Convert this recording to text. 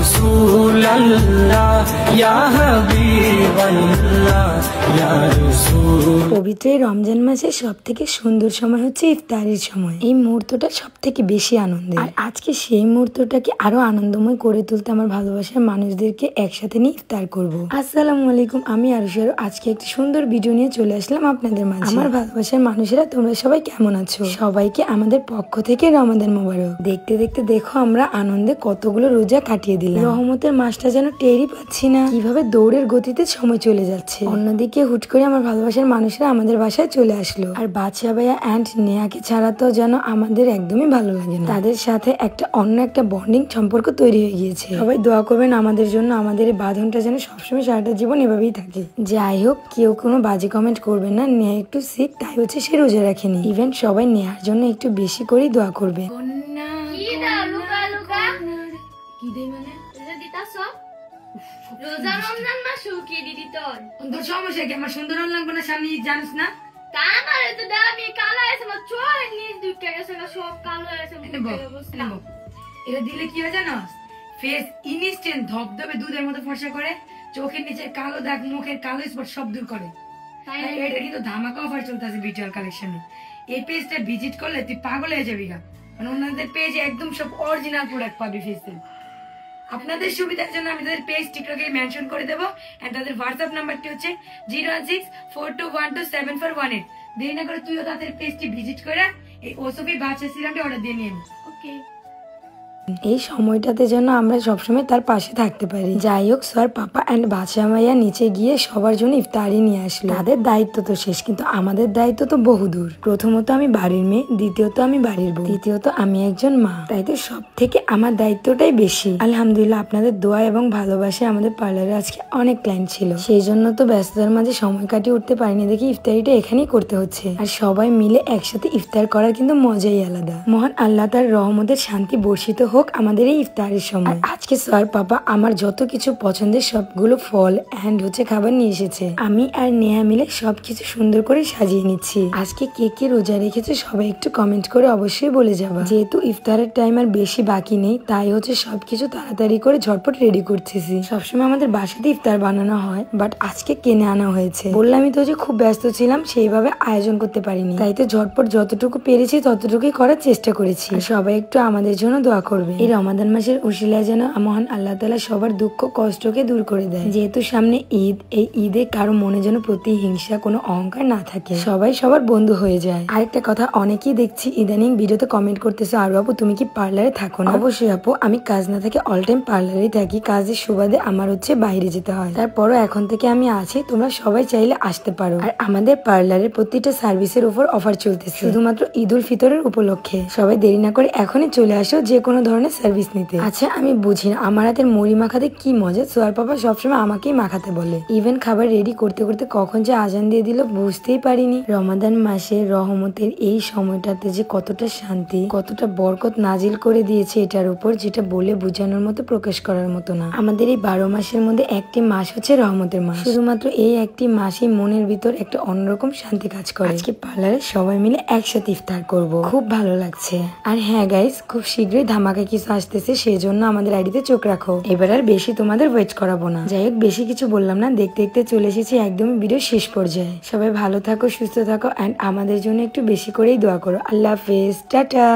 रसूल अल्लाह या हबीब अल्लाह या रसूल। পবিত্র এই রমজান মাসের সব থেকে সুন্দর সময় হচ্ছে ইফতারির সময়। এই মুহূর্তটা সব থেকে বেশি আনন্দের। আর আজকে সেই মুহূর্তটাকে আরো আনন্দময় করে তুলতে আমার ভালোবাসার মানুষদেরকে একসাথে নিয়ে ইফতার করব। আসসালামু আলাইকুম, আমি আরুশারু। আজকে একটি সুন্দর ভিডিও নিয়ে চলে আসলাম আপনাদের মাঝে। আমার ভালোবাসার মানুষেরা তোমরা সবাই কেমন আছো? সবাইকে আমাদের পক্ষ থেকে রমাদান মোবারক। দেখতে দেখতে দেখো আমরা আনন্দে কতগুলো রোজা কাটিয়ে দিলাম। রহমতের মাসটা যেন টেরই পাচ্ছি না কিভাবে দৌড়ের গতিতে সময় চলে যাচ্ছে। অন্যদিকে হুট করে আমার ভালোবাসার মানুষরা আমাদের বাসায় চলে আসলো। আর বাদশা ভাইয়া অ্যান্ড নেহাকে ছাড়া তো যেন আমাদের একদমই ভালো লাগে না। তাদের সাথে অন্য একটা বন্ডিং সম্পর্ক তৈরি হয়ে গিয়েছে। সবাই দোয়া করবেন আমাদের জন্য, আমাদের এই বাঁধনটা যেন সবসময় সারাটা জীবন এভাবেই থাকে। যাই হোক, কেউ কোনো বাজে কমেন্ট করবেন না। নেহা একটু শিখ, তাই হচ্ছে সে রোজা রাখেনি। ইভেন সবাই নেহার জন্য একটু বেশি করেই দোয়া করবে। এটা দিলে কি হয় জানো? ফেস ইনস্ট্যান্ট ধবধবে দুধের মতো ফর্সা করে, চোখের নিচে কালো দাগ, মুখের কালো স্পট সব দূর করে। এটা কিন্তু ধামাকা অফার চলতেছে বিটিআর কালেকশনে। এই পেজটা ভিজিট করলে তুই পাগল হয়ে যাবি গা। মানে ওনাদের পেজে একদম সব অরিজিনাল প্রোডাক্ট পাবি ফেসে। আপনাদের সুবিধার জন্য আমি তাদের পেজ টিকটকে মেনশন করে দেবো। এন্ড তাদের হোয়াটসঅ্যাপ নাম্বারটি হচ্ছে 01642127418। দেরি না করে তুইও তাদের পেজটি ভিজিট করে এই ওসফি বাদশা সিরামটি অর্ডার দিয়ে নিন। ওকে, এই সময়টাতে যেন আমরা সবসময় তার পাশে থাকতে পারি। যাই হোক, স্যার পাপা অ্যান্ড বাদশা মাইয়া নিচে গিয়ে সবার জন্য ইফতারি নিয়ে আসলো। তাদের দায়িত্ব তো শেষ, কিন্তু আমাদের দায়িত্ব তো বহুদূর। প্রথমত আমি বাড়ির মেয়ে, দ্বিতীয়ত আমি বাড়ির বউ, তৃতীয়ত আমি একজন মা। তাই তো সব থেকে আমার দায়িত্বটাই বেশি। আলহামদুলিল্লাহ, আপনাদের দোয়া এবং ভালোবাসায় আমাদের পার্লারে আজকে অনেক ক্লায়েন্ট ছিল। সেই জন্য তো ব্যস্ততার মাঝে সময় কাটিয়ে উঠতে পারিনি দেখি ইফতারিটা এখানেই করতে হচ্ছে। আর সবাই মিলে একসাথে ইফতার করার কিন্তু মজাই আলাদা। মহান আল্লাহ তার রহমতের শান্তি বর্ষিত হোক আমাদের এই ইফতারের সময়। আজকে স্যার পাপা আমার যত কিছু পছন্দের সবগুলো ফল এন্ড হচ্ছে খাবার নিয়ে এসেছে। আমি আর নেহা মিলে সবকিছু সুন্দর করে সাজিয়ে নিচ্ছি। আজকে কে কে রোজা রেখেছে সবাই একটু কমেন্ট করে অবশ্যই বলে যাবা। যেহেতু ইফতারের টাইম আর বেশি বাকি নেই, তাই হচ্ছে সবকিছু তাড়াতাড়ি করে ঝটপট রেডি করতেছি। সবসময় আমাদের বাসাতে ইফতার বানানো হয়, বাট আজকে কিনে আনা হয়েছে। বললামই তো যে খুব ব্যস্ত ছিলাম, সেইভাবে আয়োজন করতে পারিনি। তাই তো ঝটপট যতটুকু পেরেছি ততটুকুই করার চেষ্টা করেছি। সবাই একটু আমাদের জন্য দোয়া করবে। এই রমাদান মাসের উশিলায় যেন মহান আল্লাহ তাআলা সবার দুঃখ কষ্টকে দূর করে দেয়। যেহেতু সামনে ঈদ, এই ঈদে কারো মনে যেন প্রতিহিংসা, কোনো অহংকার না থাকে, সবাই সবার বন্ধু হয়ে যায়। আরেকটা কথা, অনেকেই দেখছি ইদানিং ভিডিওতে কমেন্ট করতেছে, আরো আপু তুমি কি পার্লারে থাকো না? অবশ্যই আপু, আমি কাজ না থাকে অল টাইম পার্লারে থাকি। কাজের সুবাদে আমার হচ্ছে বাইরে যেতে হয়, তারপরও এখন থেকে আমি আছি। তোমরা সবাই চাইলে আসতে পারো। আর আমাদের পার্লারের প্রতিটা সার্ভিসের উপর অফার চলতেছে শুধুমাত্র ঈদ উল ফিতরের উপলক্ষে। সবাই দেরি না করে এখনই চলে আসো যে কোনো ধরনের সার্ভিস নিতে। আচ্ছা, আমি বুঝি না আমার হাতের মুড়ি মাখাতে কি মজা। সোয়ার পাপা সবসময় আমাকেই মাখাতে বলে। ইভেন খাবার রেডি করতে করতে কখন যে আজান দিয়ে দিল বুঝতেই পারিনি। রমাদান মাসে রহমতের এই সময়টাতে যে কতটা শান্তি, কতটা বরকত নাজিল করে দিয়েছে এটার উপর, যেটা বলে বোঝানোর মতো, প্রকাশ করার মতো না। আমাদের এই 12 মাসের মধ্যে একটি মাস হচ্ছে রহমতের মাস। শুধুমাত্র এই একটি মাসই মনের ভিতর একটা অন্যরকম শান্তি কাজ করে। আজকে পার্লারে সবাই মিলে একসাথে ইফতার করব, খুব ভালো লাগছে। আর হ্যাঁ গাইস, খুব শীঘ্রই ধামাকা কিছু আসতেছে, সেই জন্য আমাদের আইডিতে চোখ রাখো। এবার আর বেশি তোমাদের ওয়েট করাবো না। যাই হোক, বেশি কিছু বললাম না, দেখতে দেখতে চলে এসেছি একদমই ভিডিও শেষ পর্যায়ে। সবাই ভালো থাকো, সুস্থ থাকো, এন্ড আমাদের জন্য একটু বেশি করেই দোয়া করো। আল্লাহ হাফেজ, টাটা।